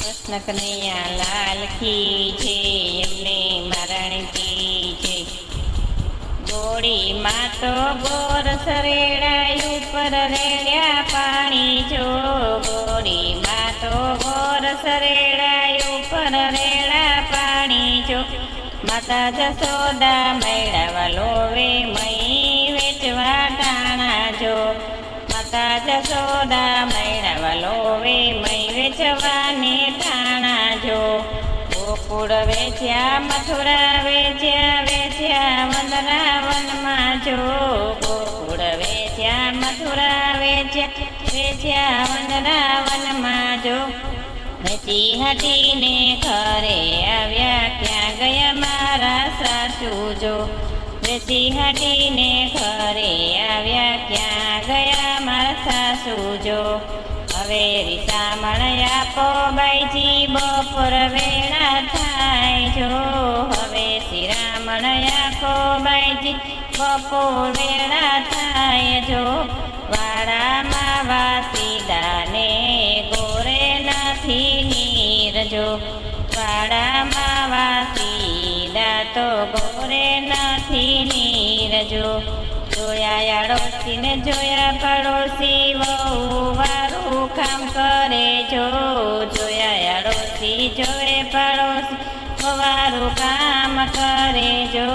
કૃષ્ણ કનૈયા લાલ કી છે, એમને મરણ કી છે. ગોળીમાં તો ગોર સરેડાય ઉપર રેડ્યા પાણી જો. ગોળીમાં તો ગોર સરેડાય ઉપર રેડા પાણી જો. માતા જશોદા મેળાવા લોવે મહી વેચવા ટાણા જો. માતા જશોદા મેળાવા લોવે મહી વેચવાને ટાણા જો. ગોકુળ વેચ્યા મથુરા વેચ્યા વેચ્યા વનરાવનમાં જો. ગોકુળ વેચ્યા મથુરા વેચ્યા વેચ્યા વનરાવનમાં જો. વેચી હટીને ઘરે આવ્યા ક્યાં ગયા મારા સાસુ જો. વેચી હટીને ઘરે આવ્યા ક્યાં ગયા મારા સાસુ જો. હવે રીસામણ આપો બાઈજી બપોર વેળા થાય જો. હવે શ્રીરામણ આપો બાઈજી બપોર વેળા થાય જો. વાડામાં વાસીદાને ગોરે નથી નીર જો. વાડામાં વાસીદા તો ગોરે નથી નીર જો. જોયા આડોશી ને જોયા પડોશી વહુ વારું કામ કરે જો. જોયા આડોશી જોયે પડોશી વારું કામ કરે જો.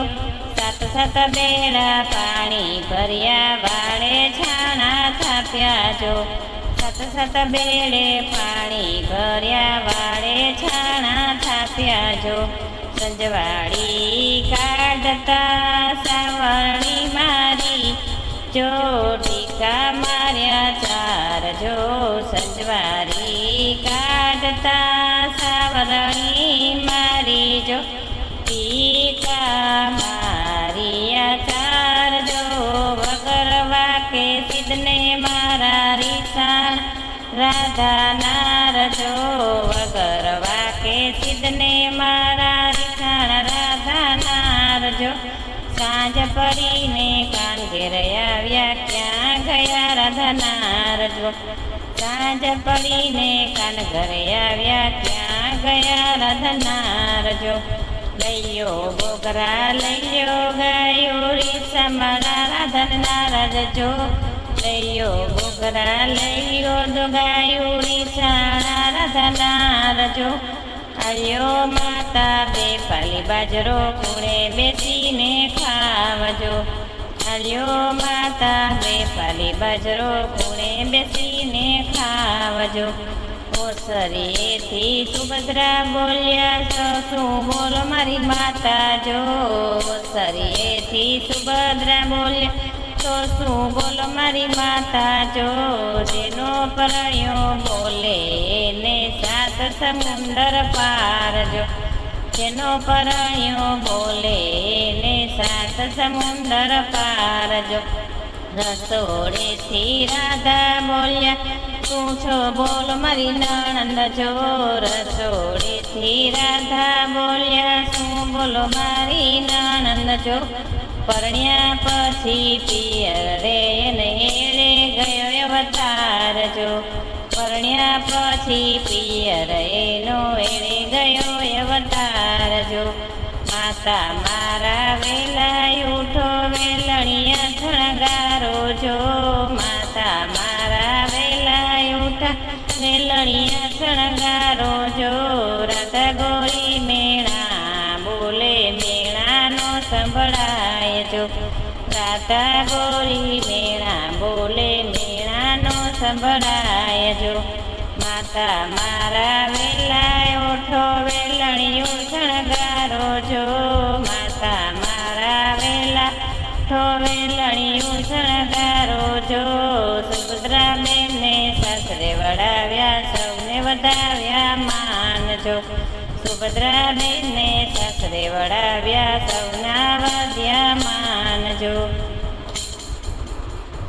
સાત સાત બેડા પાણી ભર્યા વાળે છાણા થાપ્યા જો. સાત સાત બેડે પાણી ભર્યા વાળે છાણા થાપ્યા જો. સંજવાળી કાઢતા સાવરણી મારી જો. ટીકા માર્યા ચાર જો. સંજવાળી કાઢતા સાવરણી મારી જો. ટીકા માર્યા ચાર જો. વગર વાકે સિદ્ધને મારા રીસાણ રાધા નાર જો. વગર વાકે સિદ્ધને મારા રીસાણ રાધા નાર જો. સાંજ પડીને કાન ઘેર આવ્યા ક્યાં ગયા રાધા નાર જો. સાંજ પડીને કાન ઘરે આવ્યા ક્યાં ગયા રાધા નાર જો. લઈયો બોગરા લઈયો ગાયો રીસામણા રાધા નાર જો. લઈયો બોગરા લઈયો ગાયો રીસામણા રાધા નાર જો. આલ્યો માતા બે પાલી બાજરો કુણે બેસીને ખાવજો. આલ્યો માતા બે પાલી બાજરો કુણે બેસીને ખાવજો. ઓસરીએથી સુભદ્રા બોલ્યા તો શું બોલો મારી માતા જો. ઓસરીએથી સુભદ્રા બોલ્યા તો શું બોલો મારી માતા જો. જેનો પરણ્યો બોલે ને સાત સમુંદર પાર જો. જેનો પરણ્યો બોલે ને સાત સમુંદર પાર જો. રસોડેથી રાધા બોલ્યા તું છો બોલો મારી નણંદ જો. રસોડેથી રાધા બોલ્યા શું બોલો મારી નણંદ જો. પરણ્યા પછી પિયર રે ને એળે ગયો અવતાર જો. પરણ્યા પછી પિયર એનો એળે ગયો અવતાર જો. માતા મારા વેલા ઉઠો વેલણિયા શણગારો જો. માતા મારા વેલા ઉઠા વેલણિયા શણગારો જો. રાધા ગોરી મેળા બોલે મેળાનો સંભળાય જો. રાધા ગોરી મેળા બોલે મેળાનો સંભળાય જો. માતા મારા વેલા ઓઠો વેલણિયો શણગારો જો. માતા મારા વેલા ઓઠો વેલણિયો શણગારો જો. સુભદ્રા બેનને સાસરે વડાવ્યા સૌને વધાવ્યા માન જો. સુભદ્રા બેનને સાસરે વડાવ્યા સૌના વધ્યા માન જો.